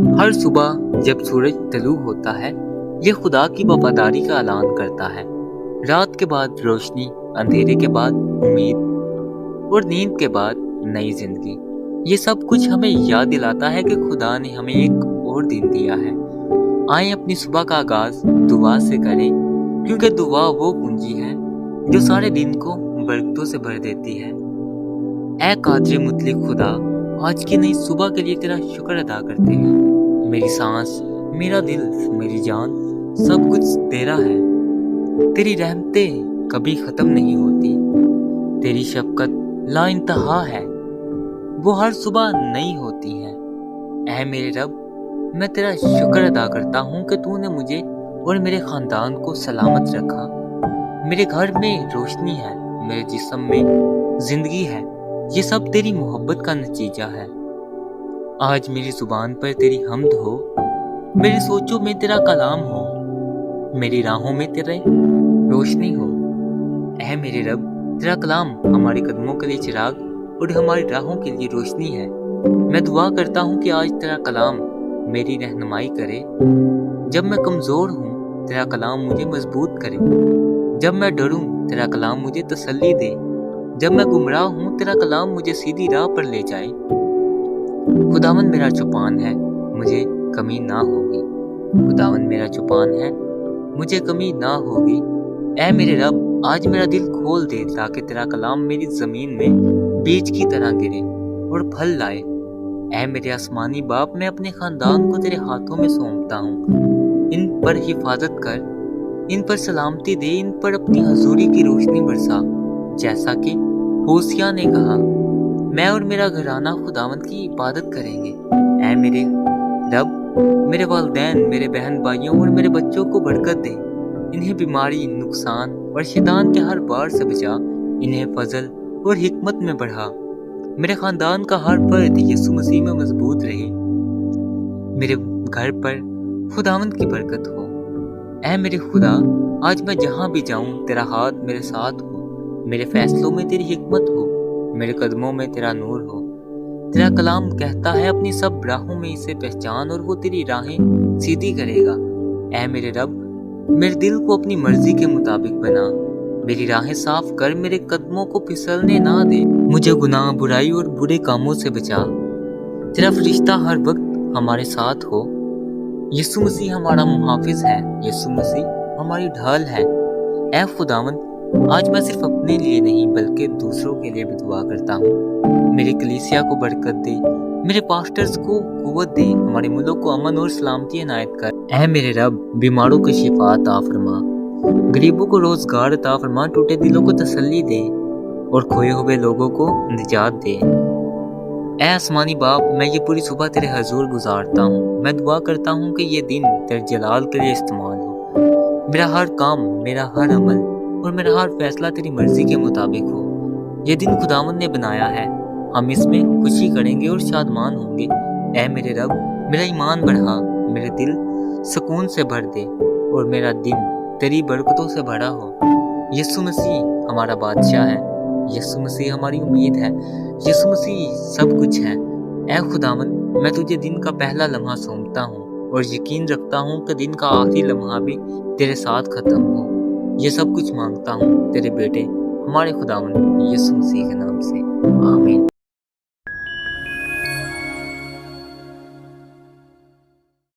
ہر صبح جب سورج طلوع ہوتا ہے یہ خدا کی وفاداری کا اعلان کرتا ہے۔ رات کے بعد روشنی، اندھیرے کے بعد امید اور نیند کے بعد نئی زندگی۔ یہ سب کچھ ہمیں یاد دلاتا ہے کہ خدا نے ہمیں ایک اور دن دیا ہے۔ آئیں اپنی صبح کا آغاز دعا سے کریں، کیونکہ دعا وہ کنجی ہے جو سارے دن کو برکتوں سے بھر دیتی ہے۔ اے قادر مطلق خدا، آج کی نئی صبح کے لیے تیرا شکر ادا کرتے ہیں۔ میری سانس، میرا دل، میری جان، سب کچھ تیرا ہے۔ تیری رحمتیں کبھی ختم نہیں ہوتی، تیری شفقت لا انتہا ہے، وہ ہر صبح نئی ہوتی ہے۔ اے میرے رب، میں تیرا شکر ادا کرتا ہوں کہ تو نے مجھے اور میرے خاندان کو سلامت رکھا۔ میرے گھر میں روشنی ہے، میرے جسم میں زندگی ہے، یہ سب تیری محبت کا نتیجہ ہے۔ آج میری زبان پر تیری حمد ہو، میری سوچوں میں تیرا کلام ہو، میری راہوں میں تیرے روشنی ہو۔ اے میرے رب، تیرا کلام ہمارے قدموں کے لیے چراغ اور ہماری راہوں کے لیے روشنی ہے۔ میں دعا کرتا ہوں کہ آج تیرا کلام میری رہنمائی کرے۔ جب میں کمزور ہوں تیرا کلام مجھے مضبوط کرے، جب میں ڈروں تیرا کلام مجھے تسلی دے، جب میں گمراہ ہوں تیرا کلام مجھے سیدھی راہ پر لے جائے۔ خداوند میرا چوپان ہے، مجھے کمی نہ ہوگی۔ خداوند میرا چوپان ہے، مجھے کمی نہ ہوگی۔ اے میرے رب، آج میرا دل کھول دے تاکہ تیرا کلام میری زمین میں بیج کی طرح گرے اور پھل لائے۔ اے میرے آسمانی باپ، میں اپنے خاندان کو تیرے ہاتھوں میں سونپتا ہوں۔ ان پر حفاظت کر، ان پر سلامتی دے، ان پر اپنی حضوری کی روشنی برسا، جیسا کہ ہوسیا نے کہا، میں اور میرا گھرانہ خداوند کی عبادت کریں گے۔ اے میرے رب، میرے والدین، میرے بہن بھائیوں اور میرے بچوں کو برکت دے۔ انہیں بیماری، نقصان اور شیطان کے ہر بار سے بچا، انہیں فضل اور حکمت میں بڑھا۔ میرے خاندان کا ہر فرد یسوع مسیح میں مضبوط رہے۔ میرے گھر پر خداوند کی برکت ہو۔ اے میرے خدا، آج میں جہاں بھی جاؤں تیرا ہاتھ میرے ساتھ ہو، میرے فیصلوں میں تیری حکمت ہو، میرے قدموں میں تیرا نور ہو۔ تیرا کلام کہتا ہے اپنی سب راہوں میں اسے پہچان اور وہ تیری راہیں سیدھی کرے گا۔ اے میرے رب، میرے دل کو اپنی مرضی کے مطابق بنا، میری راہیں صاف کر، میرے قدموں کو پھسلنے نہ دے۔ مجھے گناہ، برائی اور برے کاموں سے بچا۔ تیرا فرشتہ ہر وقت ہمارے ساتھ ہو۔ یسوع مسیح ہمارا محافظ ہے، یسوع مسیح ہماری ڈھال ہے۔ اے خداوند، آج میں صرف اپنے لیے نہیں بلکہ دوسروں کے لیے بھی دعا کرتا ہوں۔ میری کلیسیا کو برکت دے، میرے پاسٹرز کو قوت دے، ہمارے ملک کو امن اور سلامتی عنایت کر۔ اے میرے رب، بیماروں کو شفا عطا فرما، غریبوں کو روزگار عطا فرما، ٹوٹے دلوں کو تسلی دے اور کھوئے ہوئے لوگوں کو نجات دے۔ اے آسمانی باپ، میں یہ پوری صبح تیرے حضور گزارتا ہوں۔ میں دعا کرتا ہوں کہ یہ دن تیرے جلال کے لیے استعمال ہو۔ میرا ہر کام، میرا ہر عمل اور میرا ہر فیصلہ تیری مرضی کے مطابق ہو۔ یہ دن خداوند نے بنایا ہے، ہم اس میں خوشی کریں گے اور شادمان ہوں گے۔ اے میرے رب، میرا ایمان بڑھا، میرے دل سکون سے بھر دے اور میرا دن تیری برکتوں سے بھرا ہو۔ یسوع مسیح ہمارا بادشاہ ہے، یسوع مسیح ہماری امید ہے، یسوع مسیح سب کچھ ہے۔ اے خداوند، میں تجھے دن کا پہلا لمحہ سونپتا ہوں اور یقین رکھتا ہوں کہ دن کا آخری لمحہ بھی تیرے ساتھ ختم ہو۔ یہ سب کچھ مانگتا ہوں تیرے بیٹے ہمارے خداوند یسوع مسیح کے نام سے۔